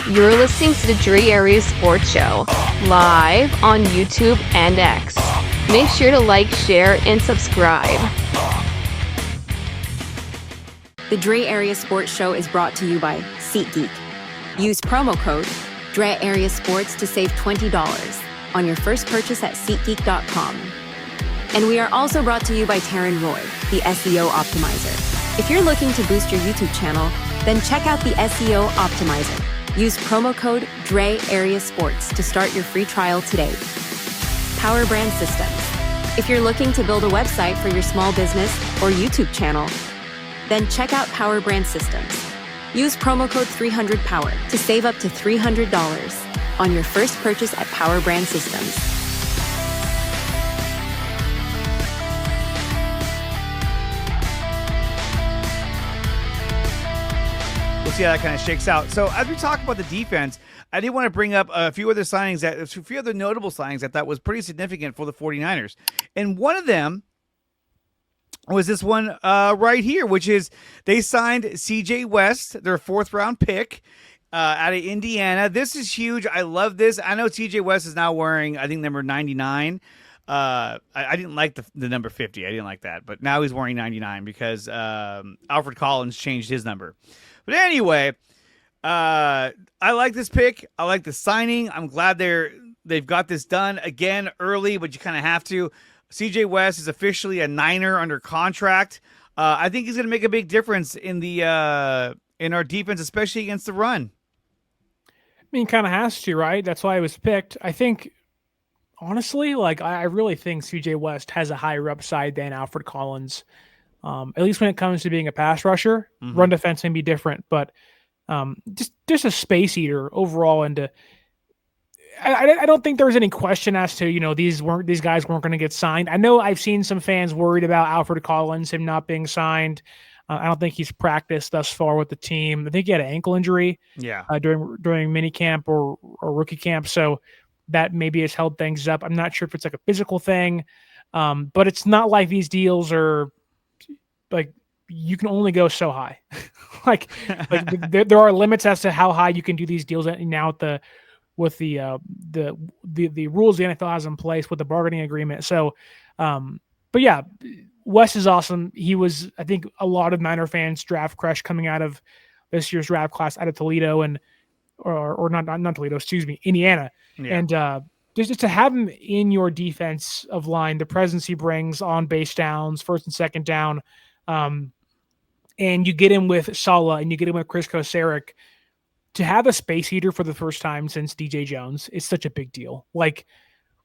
You're listening to the Dre Area Sports Show, live on YouTube and X. Make sure to like, share, and subscribe. The Dre Area Sports Show is brought to you by SeatGeek. Use promo code Dre Area Sports to save $20 on your first purchase at SeatGeek.com. And we are also brought to you by Taryn Roy, the SEO Optimizer. If you're looking to boost your YouTube channel, then check out the SEO Optimizer. Use promo code Dre Area Sports to start your free trial today. Power Brand Systems. If you're looking to build a website for your small business or YouTube channel, then check out Power Brand Systems. Use promo code 300POWER to save up to $300 on your first purchase at Power Brand Systems. We'll see how that kind of shakes out. So as we talk about the defense, I did want to bring up a few other notable signings that I thought was pretty significant for the 49ers. And one of them was this one right here, which is they signed CJ West, their 4th-round pick out of Indiana. This is huge. I love this. I know CJ West is now wearing, I think, number 99. I didn't like the number 50. I didn't like that. But now he's wearing 99 because Alfred Collins changed his number. But anyway, I like this pick. I like the signing. I'm glad they've got this done again early, but you kind of have to. CJ West is officially a Niner under contract. I think he's going to make a big difference in our defense, especially against the run. I mean, kind of has to, right? That's why he was picked. I think, honestly, I really think CJ West has a higher upside than Alfred Collins. At least when it comes to being a pass rusher. Run defense can be different, but just a space eater overall. And I don't think there was any question as to, these guys weren't going to get signed. I know I've seen some fans worried about Alfred Collins, him not being signed. I don't think he's practiced thus far with the team. I think he had an ankle injury during mini camp or rookie camp. So that maybe has held things up. I'm not sure if it's like a physical thing, but it's not like these deals are like you can only go so high. there are limits as to how high you can do these deals now with the rules the NFL has in place with the bargaining agreement. So, but yeah, Wes is awesome. He was, I think, a lot of Niner fans draft crush coming out of this year's draft class out of Toledo or not Toledo, excuse me, Indiana. Yeah. And just to have him in your defensive line, the presence he brings on base downs, first and second down, and you get him with Saleh and you get him with Chris Kosaric, to have a space heater for the first time since DJ Jones is such a big deal. Like,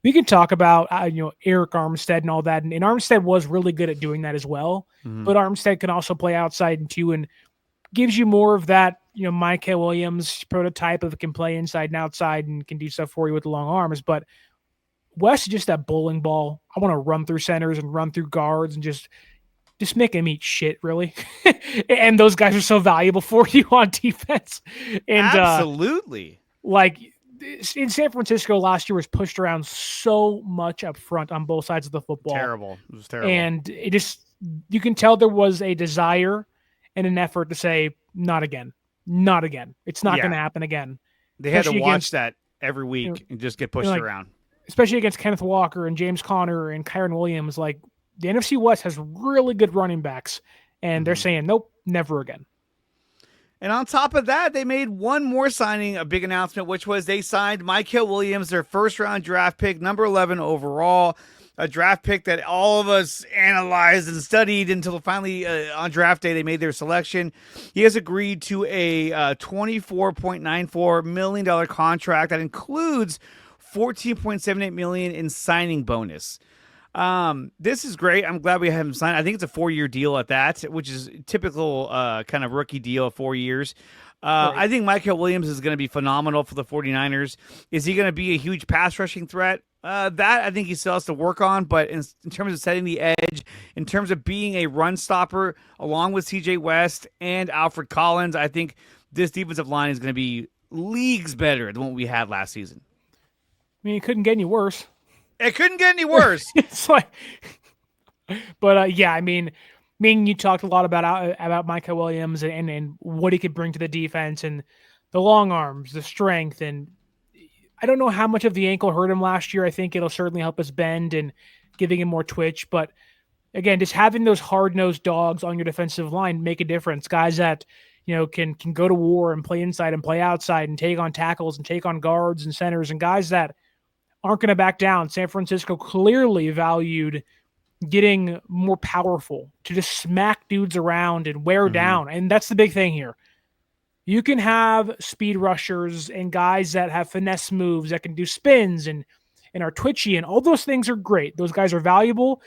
we can talk about, Eric Armstead and all that. And Armstead was really good at doing that as well. Mm-hmm. But Armstead can also play outside and too, and gives you more of that, Mel Williams prototype of can play inside and outside and can do stuff for you with the long arms. But Wes is just that bowling ball. I want to run through centers and run through guards and just make him eat shit, really. And those guys are so valuable for you on defense. And absolutely. In San Francisco last year was pushed around so much up front on both sides of the football. Terrible. It was terrible. And you can tell there was a desire and an effort to say, not again. Not again. It's not going to happen again. They had to watch that every week and just get pushed around. Especially against Kenneth Walker and James Conner and Kyron Williams. The NFC West has really good running backs, and they're saying, nope, never again. And on top of that, they made one more signing, a big announcement, which was they signed Mel Williams, their 1st-round draft pick, number 11 overall, a draft pick that all of us analyzed and studied until finally on draft day they made their selection. He has agreed to a $24.94 million contract that includes $14.78 million in signing bonus. This is great. I'm glad we have him signed. I think it's a 4-year deal at that, which is typical kind of rookie deal of 4 years. Right. I think Mel Williams is going to be phenomenal for the 49ers. Is he going to be a huge pass rushing threat? That I think he still has to work on, but in terms of setting the edge, in terms of being a run stopper, along with CJ West and Alfred Collins, I think this defensive line is going to be leagues better than what we had last season. I mean, it couldn't get any worse. It couldn't get any worse. It's but yeah, I mean, you talked a lot about Mel Williams and what he could bring to the defense, and the long arms, the strength, and I don't know how much of the ankle hurt him last year. I think it'll certainly help us bend and giving him more twitch. But again, just having those hard-nosed dogs on your defensive line make a difference. Guys that, can go to war and play inside and play outside and take on tackles and take on guards and centers, and guys that aren't going to back down. San Francisco clearly valued getting more powerful to just smack dudes around and wear down. And that's the big thing here. You can have speed rushers and guys that have finesse moves that can do spins and are twitchy, and all those things are great. Those guys are valuable.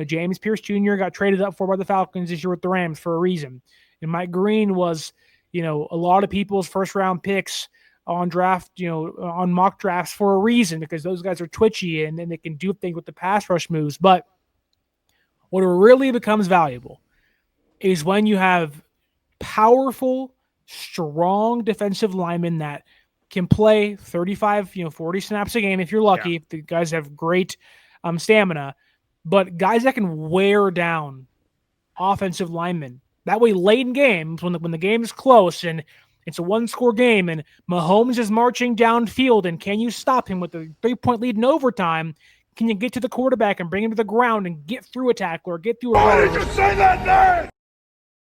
James Pierce Jr. got traded up for by the Falcons this year with the Rams for a reason. And Mike Green was, a lot of people's first round picks on draft, on mock drafts for a reason, because those guys are twitchy and they can do things with the pass rush moves. But what really becomes valuable is when you have powerful, strong defensive linemen that can play 35, 40 snaps a game if you're lucky. Yeah. The guys have great stamina, but guys that can wear down offensive linemen. That way, late in games, when the game is close and it's a one-score game and Mahomes is marching downfield, and can you stop him with a 3-point lead in overtime? Can you get to the quarterback and bring him to the ground and get through a tackle or get through a Why did you say that name?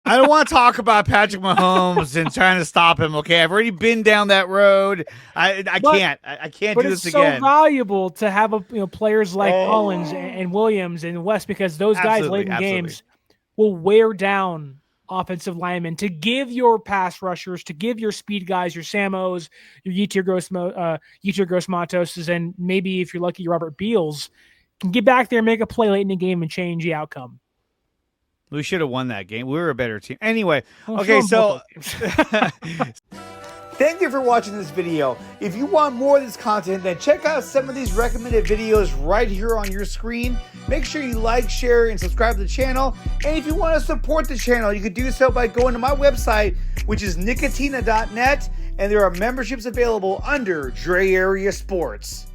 I don't want to talk about Patrick Mahomes and trying to stop him. Okay, I've already been down that road. I can't do this again. But it's so valuable to have players like Collins and Williams and West, because those guys late in games will wear down offensive linemen to give your pass rushers, to give your speed guys, your Samos, your Yetur Gross-Matoses, and maybe if you're lucky, your Robert Beals can get back there and make a play late in the game and change the outcome. We should have won that game. We were a better team. Anyway, okay, so thank you for watching this video. If you want more of this content, then check out some of these recommended videos right here on your screen. Make sure you like, share, and subscribe to the channel. And if you want to support the channel, you can do so by going to my website, which is nicotina.net, and there are memberships available under Dre Area Sports.